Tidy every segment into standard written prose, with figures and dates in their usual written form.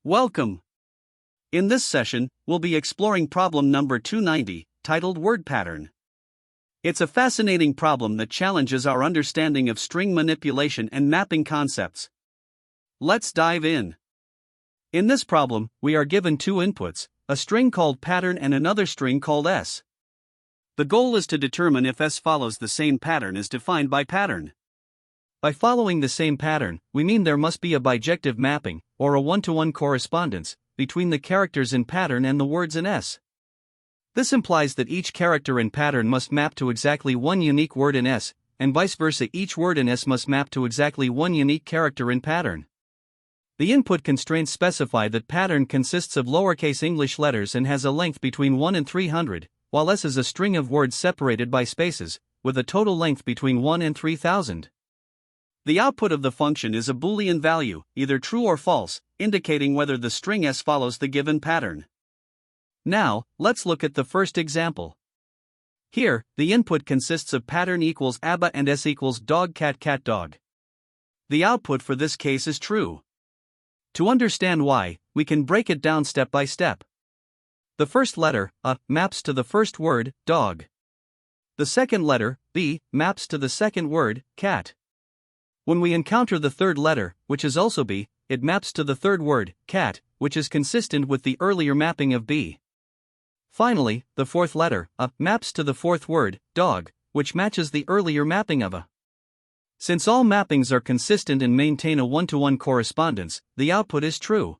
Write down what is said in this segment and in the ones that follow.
Welcome! In this session, we'll be exploring problem number 290, titled Word Pattern. It's a fascinating problem that challenges our understanding of string manipulation and mapping concepts. Let's dive in. In this problem, we are given two inputs, a string called pattern and another string called s. The goal is to determine if s follows the same pattern as defined by pattern. By following the same pattern, we mean there must be a bijective mapping, or a one-to-one correspondence, between the characters in pattern and the words in s. This implies that each character in pattern must map to exactly one unique word in s, and vice versa each word in s must map to exactly one unique character in pattern. The input constraints specify that pattern consists of lowercase English letters and has a length between 1 and 300, while s is a string of words separated by spaces, with a total length between 1 and 3000. The output of the function is a Boolean value, either true or false, indicating whether the string s follows the given pattern. Now, let's look at the first example. Here, the input consists of pattern equals ABBA and s equals dog cat cat dog. The output for this case is true. To understand why, we can break it down step by step. The first letter, A, maps to the first word, dog. The second letter, B, maps to the second word, cat. When we encounter the third letter, which is also B, it maps to the third word, cat, which is consistent with the earlier mapping of B. Finally, the fourth letter, A, maps to the fourth word, dog, which matches the earlier mapping of A. Since all mappings are consistent and maintain a one-to-one correspondence, the output is true.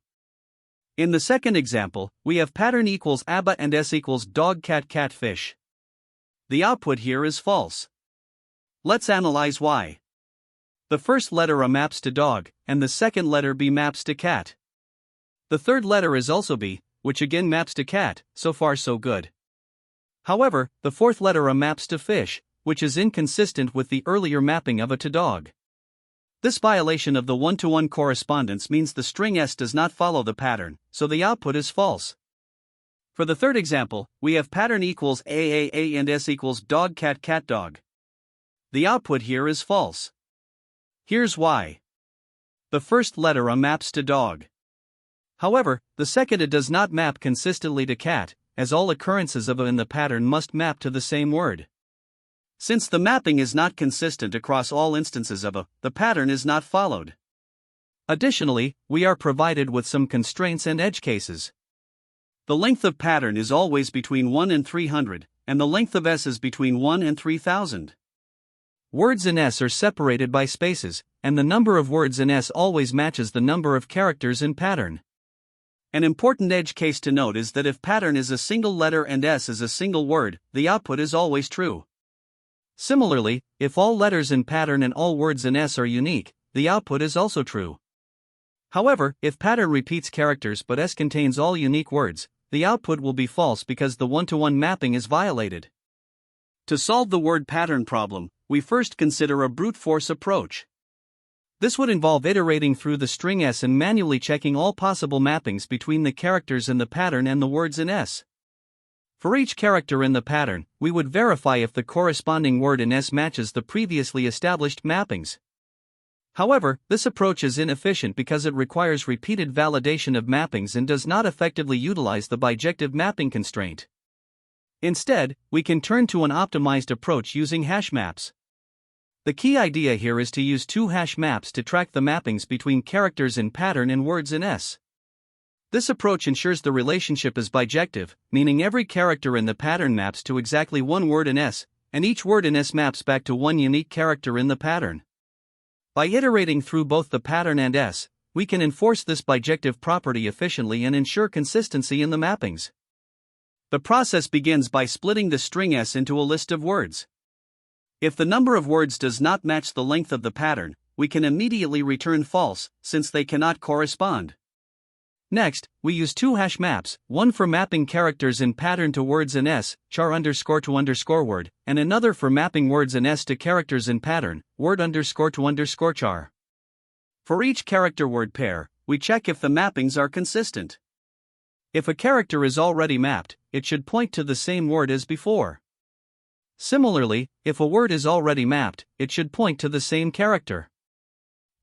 In the second example, we have pattern equals ABBA and s equals dog cat cat fish. The output here is false. Let's analyze why. The first letter A maps to dog, and the second letter B maps to cat. The third letter is also B, which again maps to cat, so far so good. However, the fourth letter A maps to fish, which is inconsistent with the earlier mapping of A to dog. This violation of the one-to-one correspondence means the string s does not follow the pattern, so the output is false. For the third example, we have pattern equals AAA and s equals dog cat cat dog. The output here is false. Here's why. The first letter A maps to dog. However, the second A does not map consistently to cat, as all occurrences of A in the pattern must map to the same word. Since the mapping is not consistent across all instances of A, the pattern is not followed. Additionally, we are provided with some constraints and edge cases. The length of pattern is always between 1 and 300, and the length of s is between 1 and 3000. Words in s are separated by spaces, and the number of words in s always matches the number of characters in pattern. An important edge case to note is that if pattern is a single letter and s is a single word, the output is always true. Similarly, if all letters in pattern and all words in s are unique, the output is also true. However, if pattern repeats characters but s contains all unique words, the output will be false because the one-to-one mapping is violated. To solve the word pattern problem, we first consider a brute force approach. This would involve iterating through the string s and manually checking all possible mappings between the characters in the pattern and the words in s. For each character in the pattern, we would verify if the corresponding word in s matches the previously established mappings. However, this approach is inefficient because it requires repeated validation of mappings and does not effectively utilize the bijective mapping constraint. Instead, we can turn to an optimized approach using hash maps. The key idea here is to use two hash maps to track the mappings between characters in pattern and words in s. This approach ensures the relationship is bijective, meaning every character in the pattern maps to exactly one word in s, and each word in s maps back to one unique character in the pattern. By iterating through both the pattern and s, we can enforce this bijective property efficiently and ensure consistency in the mappings. The process begins by splitting the string s into a list of words. If the number of words does not match the length of the pattern, we can immediately return false, since they cannot correspond. Next, we use two hash maps, one for mapping characters in pattern to words in s, char underscore to underscore word, and another for mapping words in s to characters in pattern, word underscore to underscore char. For each character word pair, we check if the mappings are consistent. If a character is already mapped, it should point to the same word as before. Similarly, if a word is already mapped, it should point to the same character.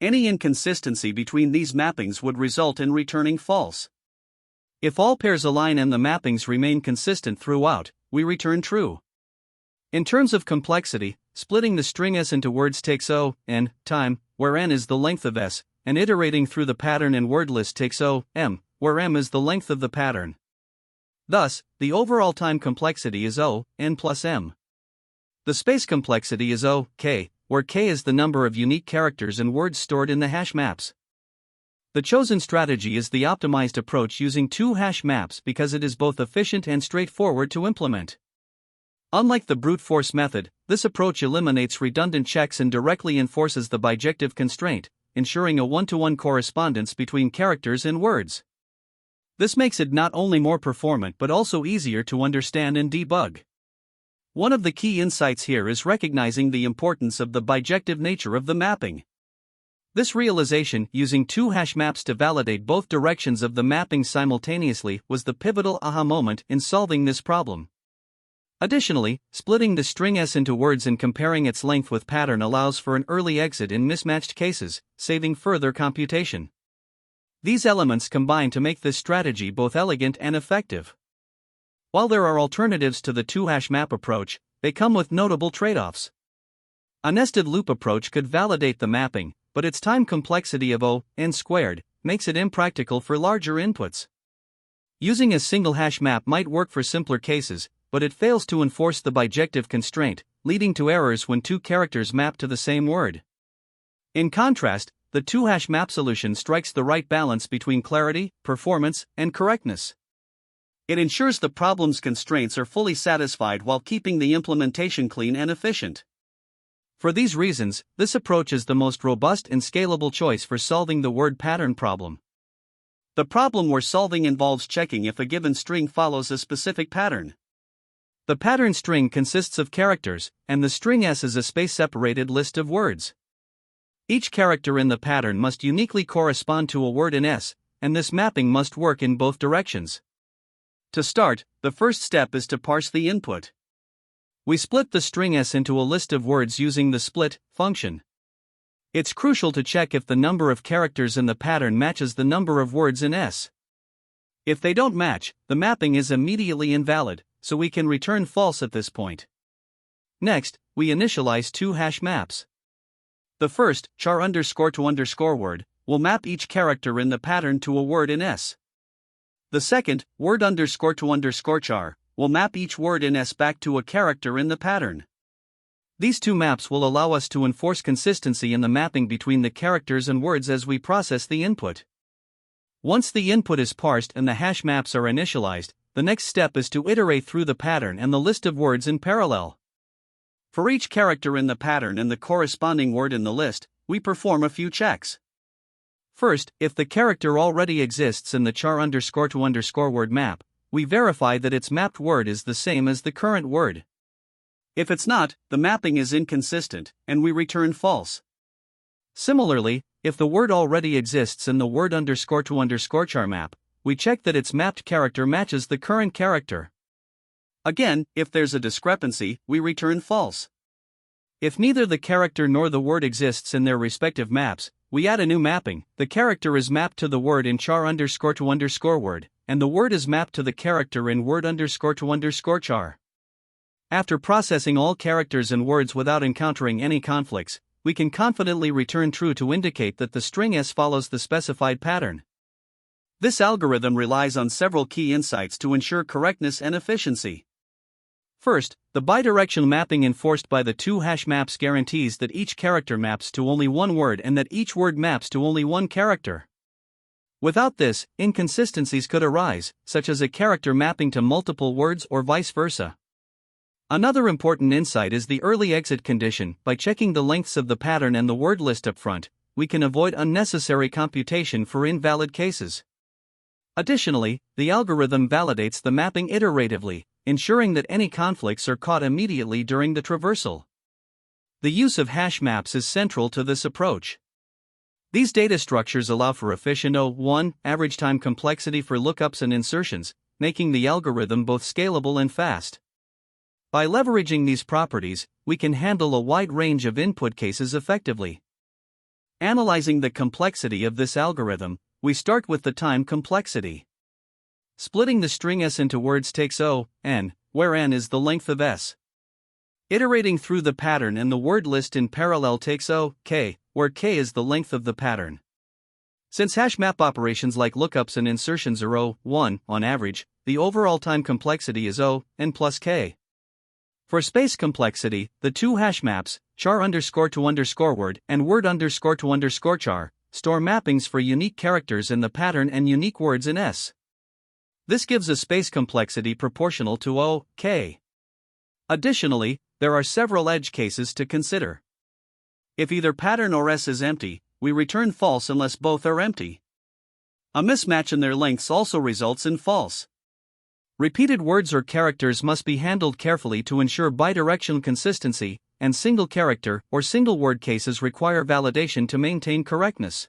Any inconsistency between these mappings would result in returning false. If all pairs align and the mappings remain consistent throughout, we return true. In terms of complexity, splitting the string S into words takes n time, where n is the length of S, and iterating through the pattern and word list takes m, where m is the length of the pattern. Thus, the overall time complexity is n plus m. The space complexity is k, where k is the number of unique characters and words stored in the hash maps. The chosen strategy is the optimized approach using two hash maps because it is both efficient and straightforward to implement. Unlike the brute force method, this approach eliminates redundant checks and directly enforces the bijective constraint, ensuring a one-to-one correspondence between characters and words. This makes it not only more performant but also easier to understand and debug. One of the key insights here is recognizing the importance of the bijective nature of the mapping. This realization, using two hash maps to validate both directions of the mapping simultaneously, was the pivotal aha moment in solving this problem. Additionally, splitting the string S into words and comparing its length with pattern allows for an early exit in mismatched cases, saving further computation. These elements combine to make this strategy both elegant and effective. While there are alternatives to the two-hash map approach, they come with notable trade-offs. A nested loop approach could validate the mapping, but its time complexity of n squared makes it impractical for larger inputs. Using a single hash map might work for simpler cases, but it fails to enforce the bijective constraint, leading to errors when two characters map to the same word. In contrast, the two-hash map solution strikes the right balance between clarity, performance, and correctness. It ensures the problem's constraints are fully satisfied while keeping the implementation clean and efficient. For these reasons, this approach is the most robust and scalable choice for solving the word pattern problem. The problem we're solving involves checking if a given string follows a specific pattern. The pattern string consists of characters, and the string S is a space-separated list of words. Each character in the pattern must uniquely correspond to a word in S, and this mapping must work in both directions. To start, the first step is to parse the input. We split the string S into a list of words using the split function. It's crucial to check if the number of characters in the pattern matches the number of words in S. If they don't match, the mapping is immediately invalid, so we can return false at this point. Next, we initialize two hash maps. The first, char_to_word, will map each character in the pattern to a word in S. The second, word_to_char, will map each word in S back to a character in the pattern. These two maps will allow us to enforce consistency in the mapping between the characters and words as we process the input. Once the input is parsed and the hash maps are initialized, the next step is to iterate through the pattern and the list of words in parallel. For each character in the pattern and the corresponding word in the list, we perform a few checks. First, if the character already exists in the char_to_word map, we verify that its mapped word is the same as the current word. If it's not, the mapping is inconsistent, and we return false. Similarly, if the word already exists in the word_to_char map, we check that its mapped character matches the current character. Again, if there's a discrepancy, we return false. If neither the character nor the word exists in their respective maps, we add a new mapping. The character is mapped to the word in char_to_word, and the word is mapped to the character in word_to_char. After processing all characters and words without encountering any conflicts, we can confidently return true to indicate that the string S follows the specified pattern. This algorithm relies on several key insights to ensure correctness and efficiency. First, the bidirectional mapping enforced by the two hash maps guarantees that each character maps to only one word and that each word maps to only one character. Without this, inconsistencies could arise, such as a character mapping to multiple words or vice versa. Another important insight is the early exit condition. By checking the lengths of the pattern and the word list up front, we can avoid unnecessary computation for invalid cases. Additionally, the algorithm validates the mapping iteratively, ensuring that any conflicts are caught immediately during the traversal. The use of hash maps is central to this approach. These data structures allow for efficient average time complexity for lookups and insertions, making the algorithm both scalable and fast. By leveraging these properties, we can handle a wide range of input cases effectively. Analyzing the complexity of this algorithm, we start with the time complexity. Splitting the string s into words takes O, n, where n is the length of s. Iterating through the pattern and the word list in parallel takes O, k, where k is the length of the pattern. Since hash map operations like lookups and insertions are O, 1, on average, the overall time complexity is O, n plus k. For space complexity, the two hash maps, char_to_word and word_to_char, store mappings for unique characters in the pattern and unique words in S. This gives a space complexity proportional to O, k. Additionally, there are several edge cases to consider. If either pattern or S is empty, we return false unless both are empty. A mismatch in their lengths also results in false. Repeated words or characters must be handled carefully to ensure bidirectional consistency, and single character or single word cases require validation to maintain correctness.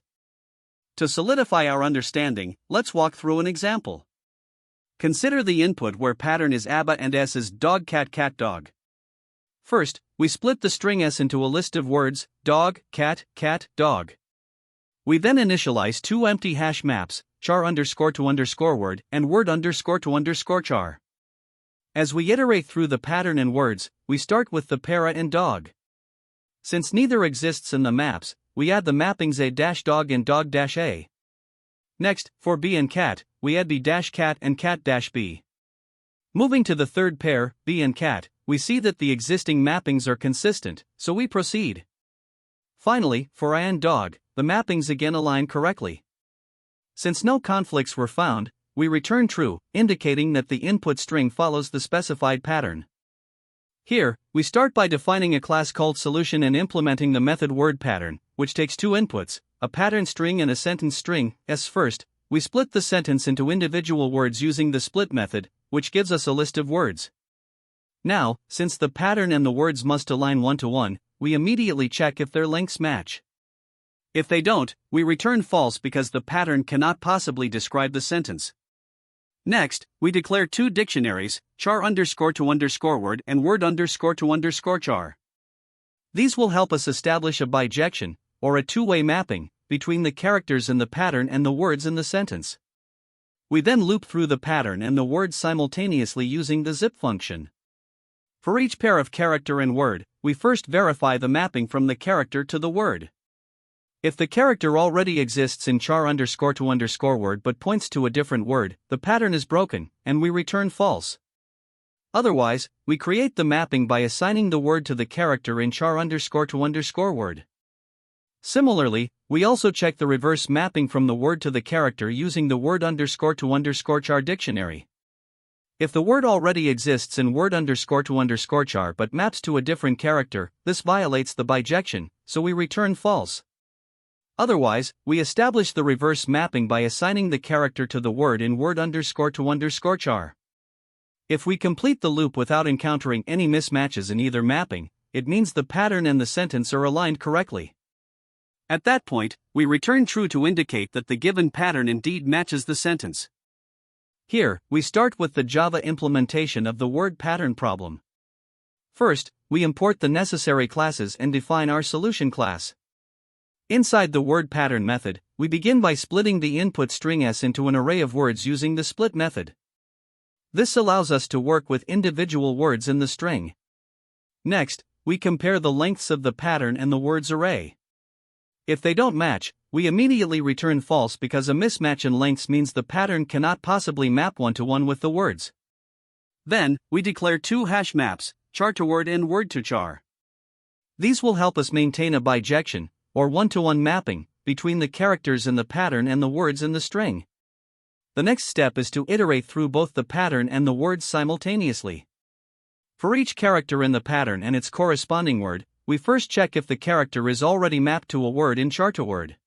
To solidify our understanding, let's walk through an example. Consider the input where pattern is ABBA and S is dog cat cat dog. First, we split the string S into a list of words, dog, cat, dog. We then initialize two empty hash maps, char_to_word and word_to_char. As we iterate through the pattern and words, we start with the pair a and dog. Since neither exists in the maps, we add the mappings a-dog and dog-a. Next, for b and cat, we add b-cat and cat-b. Moving to the third pair, b and cat, we see that the existing mappings are consistent, so we proceed. Finally, for a and dog, the mappings again align correctly. Since no conflicts were found, we return true, indicating that the input string follows the specified pattern. Here, we start by defining a class called solution and implementing the method wordPattern, which takes two inputs, a pattern string and a sentence string. First, we split the sentence into individual words using the split method, which gives us a list of words. Now, since the pattern and the words must align one-to-one, we immediately check if their lengths match. If they don't, we return false because the pattern cannot possibly describe the sentence. Next, we declare two dictionaries, char_to_word and word_to_char. These will help us establish a bijection, or a two-way mapping, between the characters in the pattern and the words in the sentence. We then loop through the pattern and the words simultaneously using the zip function. For each pair of character and word, we first verify the mapping from the character to the word. If the character already exists in char_to_word but points to a different word, the pattern is broken, and we return false. Otherwise, we create the mapping by assigning the word to the character in char_to_word. Similarly, we also check the reverse mapping from the word to the character using the word_to_char dictionary. If the word already exists in word_to_char but maps to a different character, this violates the bijection, so we return false. Otherwise, we establish the reverse mapping by assigning the character to the word in word_to_char. If we complete the loop without encountering any mismatches in either mapping, it means the pattern and the sentence are aligned correctly. At that point, we return true to indicate that the given pattern indeed matches the sentence. Here, we start with the Java implementation of the word pattern problem. First, we import the necessary classes and define our solution class. Inside the wordPattern method, we begin by splitting the input string s into an array of words using the split method. This allows us to work with individual words in the string. Next, we compare the lengths of the pattern and the words array. If they don't match, we immediately return false because a mismatch in lengths means the pattern cannot possibly map one-to-one with the words. Then, we declare two hash maps, char-to-word and word-to-char. These will help us maintain a bijection, or one-to-one mapping, between the characters in the pattern and the words in the string. The next step is to iterate through both the pattern and the words simultaneously. For each character in the pattern and its corresponding word, we first check if the character is already mapped to a word in char-to-word.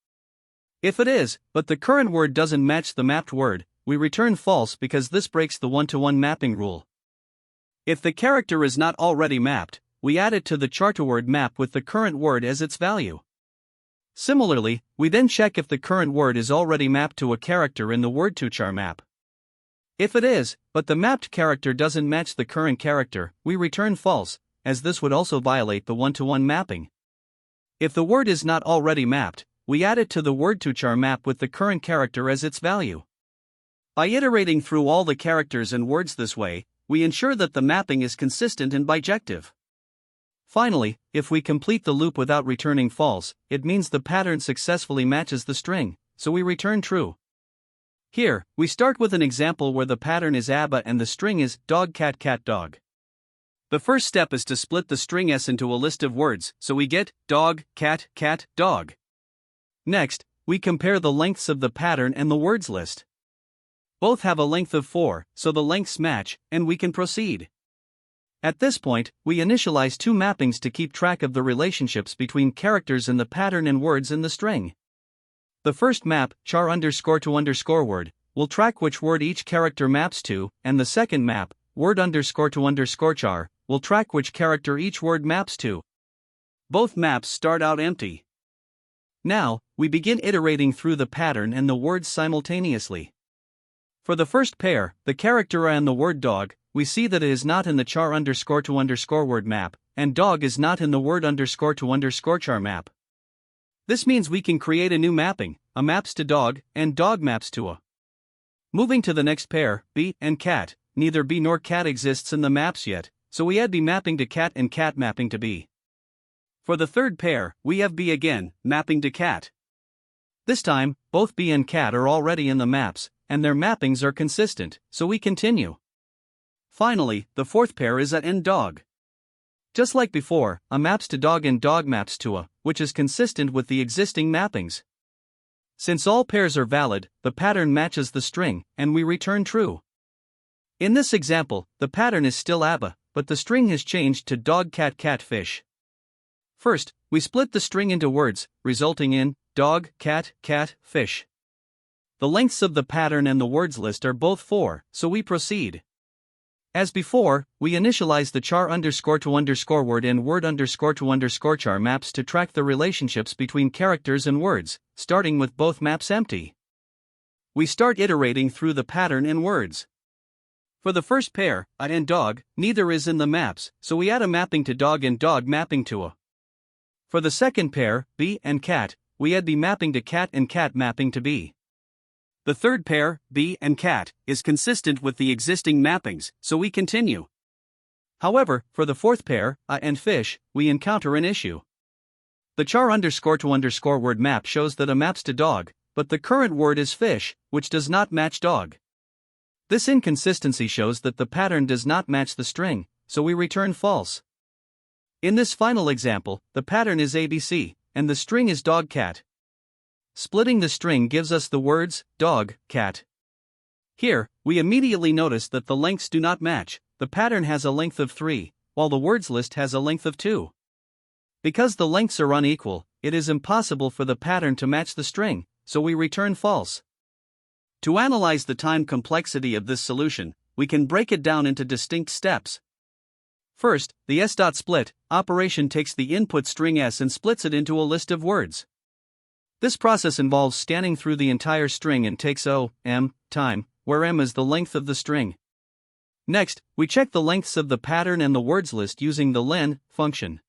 If it is, but the current word doesn't match the mapped word, we return false because this breaks the one-to-one mapping rule. If the character is not already mapped, we add it to the char-to-word map with the current word as its value. Similarly, we then check if the current word is already mapped to a character in the word-to-char map. If it is, but the mapped character doesn't match the current character, we return false, as this would also violate the one-to-one mapping. If the word is not already mapped, we add it to the word-to-char map with the current character as its value. By iterating through all the characters and words this way, we ensure that the mapping is consistent and bijective. Finally, if we complete the loop without returning false, it means the pattern successfully matches the string, so we return true. Here, we start with an example where the pattern is ABBA and the string is dog cat cat dog. The first step is to split the string S into a list of words, so we get dog, cat, cat, dog. Next, we compare the lengths of the pattern and the words list. Both have a length of 4, so the lengths match, and we can proceed. At this point, we initialize two mappings to keep track of the relationships between characters in the pattern and words in the string. The first map, char underscore to underscore word, will track which word each character maps to, and the second map, word underscore to underscore char, will track which character each word maps to. Both maps start out empty. Now, we begin iterating through the pattern and the words simultaneously. For the first pair, the character and the word dog, we see that it is not in the char underscore to underscore word map, and dog is not in the word underscore to underscore char map. This means we can create a new mapping, a maps to dog, and dog maps to a. Moving to the next pair, B and cat, neither B nor cat exists in the maps yet, so we add B mapping to cat and cat mapping to B. For the third pair, we have B again, mapping to cat. This time, both B and cat are already in the maps, and their mappings are consistent, so we continue. Finally, the fourth pair is a and dog. Just like before, a maps to dog and dog maps to a, which is consistent with the existing mappings. Since all pairs are valid, the pattern matches the string, and we return true. In this example, the pattern is still ABBA, but the string has changed to dog cat cat fish. First, we split the string into words, resulting in dog, cat, cat, fish. The lengths of the pattern and the words list are both 4, so we proceed. As before, we initialize the char underscore to underscore word and word underscore to underscore char maps to track the relationships between characters and words, starting with both maps empty. We start iterating through the pattern and words. For the first pair, a and dog, neither is in the maps, so we add a mapping to dog and dog mapping to a. For the second pair, B and cat, we add B mapping to cat and cat mapping to B. The third pair, B and cat, is consistent with the existing mappings, so we continue. However, for the fourth pair, a and fish, we encounter an issue. The char underscore to underscore word map shows that a maps to dog, but the current word is fish, which does not match dog. This inconsistency shows that the pattern does not match the string, so we return false. In this final example, the pattern is ABC, and the string is dog cat. Splitting the string gives us the words, dog, cat. Here, we immediately notice that the lengths do not match. The pattern has a length of 3, while the words list has a length of 2. Because the lengths are unequal, it is impossible for the pattern to match the string, so we return false. To analyze the time complexity of this solution, we can break it down into distinct steps. First, the s.split operation takes the input string s and splits it into a list of words. This process involves scanning through the entire string and takes m time, where m is the length of the string. Next, we check the lengths of the pattern and the words list using the len function.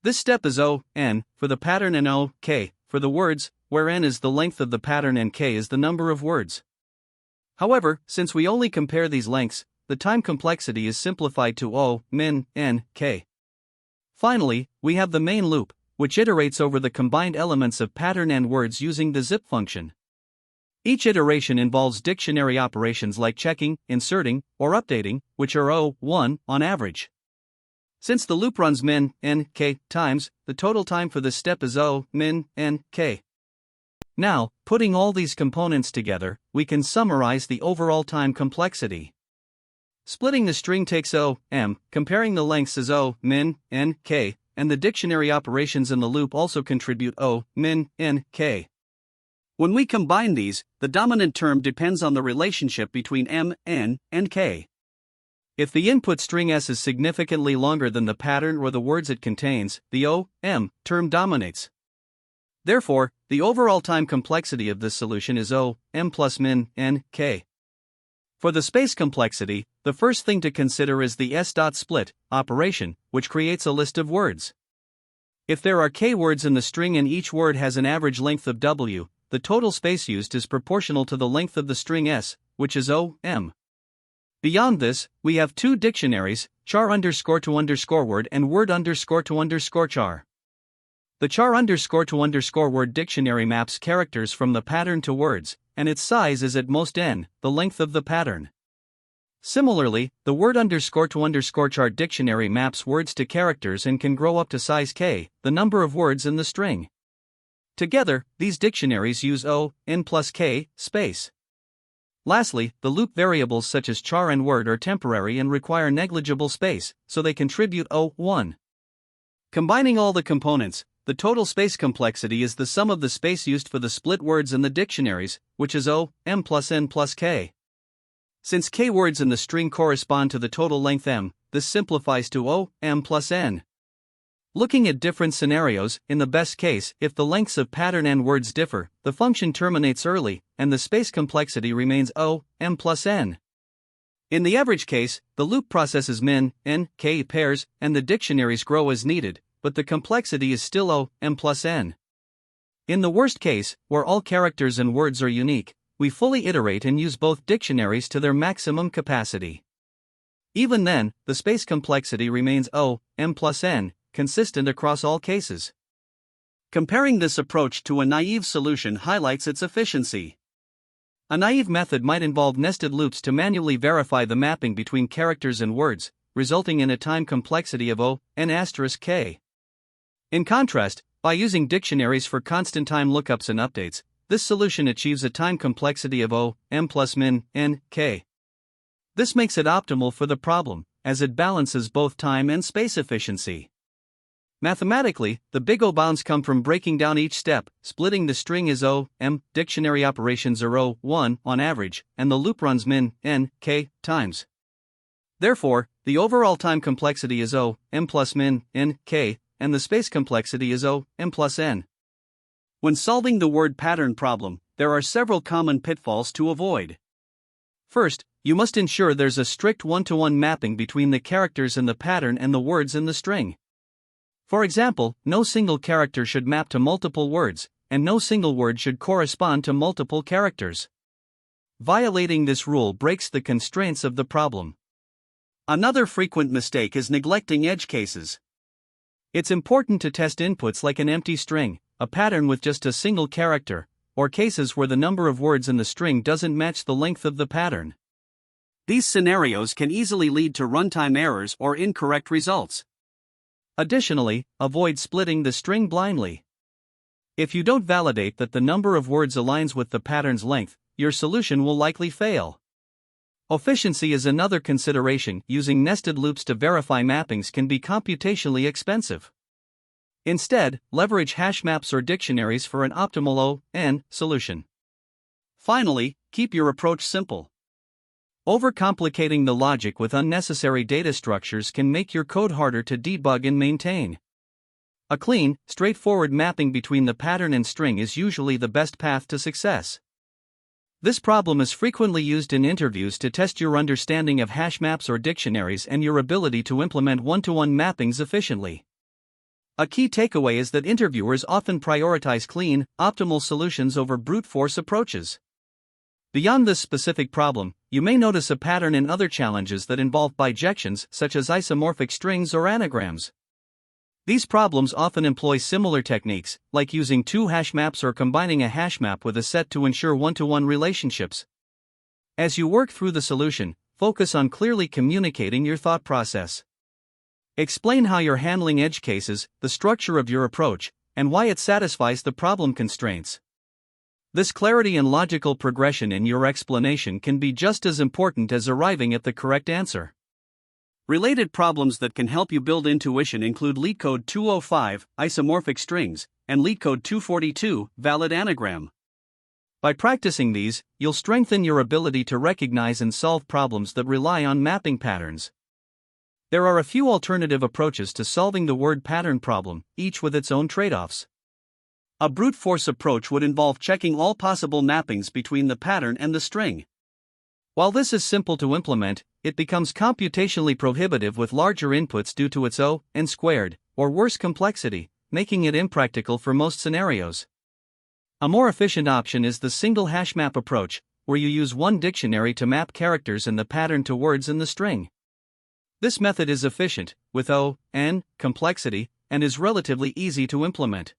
This step is n for the pattern and k for the words, where n is the length of the pattern and k is the number of words. However, since we only compare these lengths, the time complexity is simplified to min, n, k. Finally, we have the main loop, which iterates over the combined elements of pattern and words using the zip function. Each iteration involves dictionary operations like checking, inserting, or updating, which are 1 on average. Since the loop runs min, n, k times, the total time for this step is min, n, k. Now, putting all these components together, we can summarize the overall time complexity. Splitting the string takes m, comparing the lengths is min, n, k, and the dictionary operations in the loop also contribute min, n, k. When we combine these, the dominant term depends on the relationship between m, n, and k. If the input string s is significantly longer than the pattern or the words it contains, the m term dominates. Therefore, the overall time complexity of this solution is m plus min, n, k. For the space complexity, the first thing to consider is the s.split operation, which creates a list of words. If there are k words in the string and each word has an average length of w, the total space used is proportional to the length of the string s, which is o, m. Beyond this, we have two dictionaries, char_to_word and word_to_char. The char_to_word dictionary maps characters from the pattern to words, and its size is at most n, the length of the pattern. Similarly, the word_to_char dictionary maps words to characters and can grow up to size k, the number of words in the string. Together, these dictionaries use o, n plus k, space. Lastly, the loop variables such as char and word are temporary and require negligible space, so they contribute O1. Combining all the components, the total space complexity is the sum of the space used for the split words in the dictionaries, which is O, m plus n plus k. Since k words in the string correspond to the total length m, this simplifies to O, m plus n. Looking at different scenarios, in the best case, if the lengths of pattern and words differ, the function terminates early, and the space complexity remains O, m plus n. In the average case, the loop processes min, n, k pairs, and the dictionaries grow as needed, but the complexity is still O, m plus n. In the worst case, where all characters and words are unique, we fully iterate and use both dictionaries to their maximum capacity. Even then, the space complexity remains O, m plus n, consistent across all cases. Comparing this approach to a naive solution highlights its efficiency. A naive method might involve nested loops to manually verify the mapping between characters and words, resulting in a time complexity of O, n asterisk k. In contrast, by using dictionaries for constant time lookups and updates, this solution achieves a time complexity of O, m plus min, n, k. This makes it optimal for the problem, as it balances both time and space efficiency. Mathematically, the big O bounds come from breaking down each step, splitting the string as O, m, dictionary operations are O, 1 on average, and the loop runs min, n, k, times. Therefore, the overall time complexity is O, m plus min, n, k, and the space complexity is O, m plus n. When solving the word pattern problem, there are several common pitfalls to avoid. First, you must ensure there's a strict one-to-one mapping between the characters in the pattern and the words in the string. For example, no single character should map to multiple words, and no single word should correspond to multiple characters. Violating this rule breaks the constraints of the problem. Another frequent mistake is neglecting edge cases. It's important to test inputs like an empty string, a pattern with just a single character, or cases where the number of words in the string doesn't match the length of the pattern. These scenarios can easily lead to runtime errors or incorrect results. Additionally, avoid splitting the string blindly. If you don't validate that the number of words aligns with the pattern's length, your solution will likely fail. Efficiency is another consideration. Using nested loops to verify mappings can be computationally expensive. Instead, leverage hash maps or dictionaries for an optimal O(n) solution. Finally, keep your approach simple. Overcomplicating the logic with unnecessary data structures can make your code harder to debug and maintain. A clean, straightforward mapping between the pattern and string is usually the best path to success. This problem is frequently used in interviews to test your understanding of hash maps or dictionaries and your ability to implement one-to-one mappings efficiently. A key takeaway is that interviewers often prioritize clean, optimal solutions over brute force approaches. Beyond this specific problem, you may notice a pattern in other challenges that involve bijections, such as isomorphic strings or anagrams. These problems often employ similar techniques, like using two hash maps or combining a hash map with a set to ensure one-to-one relationships. As you work through the solution, focus on clearly communicating your thought process. Explain how you're handling edge cases, the structure of your approach, and why it satisfies the problem constraints. This clarity and logical progression in your explanation can be just as important as arriving at the correct answer. Related problems that can help you build intuition include LeetCode 205, isomorphic strings, and LeetCode 242, valid anagram. By practicing these, you'll strengthen your ability to recognize and solve problems that rely on mapping patterns. There are a few alternative approaches to solving the word pattern problem, each with its own trade-offs. A brute force approach would involve checking all possible mappings between the pattern and the string. While this is simple to implement, it becomes computationally prohibitive with larger inputs due to its O(n)² or worse complexity, making it impractical for most scenarios. A more efficient option is the single hash map approach, where you use one dictionary to map characters in the pattern to words in the string. This method is efficient, with O(n) complexity, and is relatively easy to implement.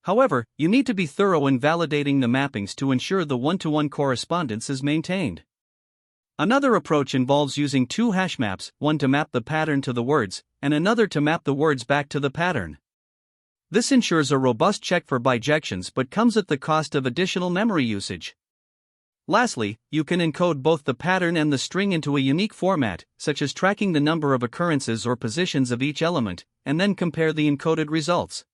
However, you need to be thorough in validating the mappings to ensure the one-to-one correspondence is maintained. Another approach involves using two hash maps, one to map the pattern to the words, and another to map the words back to the pattern. This ensures a robust check for bijections but comes at the cost of additional memory usage. Lastly, you can encode both the pattern and the string into a unique format, such as tracking the number of occurrences or positions of each element, and then compare the encoded results.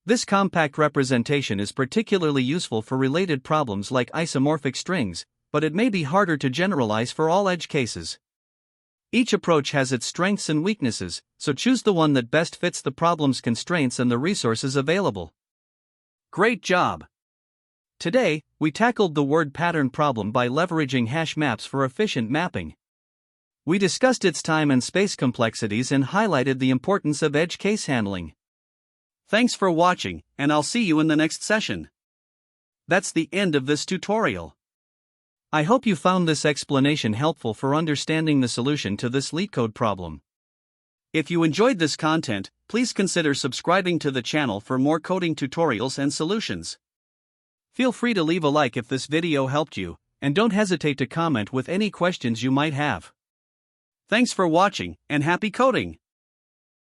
This compact representation is particularly useful for related problems like isomorphic strings, but it may be harder to generalize for all edge cases. Each approach has its strengths and weaknesses, so choose the one that best fits the problem's constraints and the resources available. Great job! Today, we tackled the word pattern problem by leveraging hash maps for efficient mapping. We discussed its time and space complexities and highlighted the importance of edge case handling. Thanks for watching, and I'll see you in the next session. That's the end of this tutorial. I hope you found this explanation helpful for understanding the solution to this LeetCode problem. If you enjoyed this content, please consider subscribing to the channel for more coding tutorials and solutions. Feel free to leave a like if this video helped you, and don't hesitate to comment with any questions you might have. Thanks for watching, and happy coding!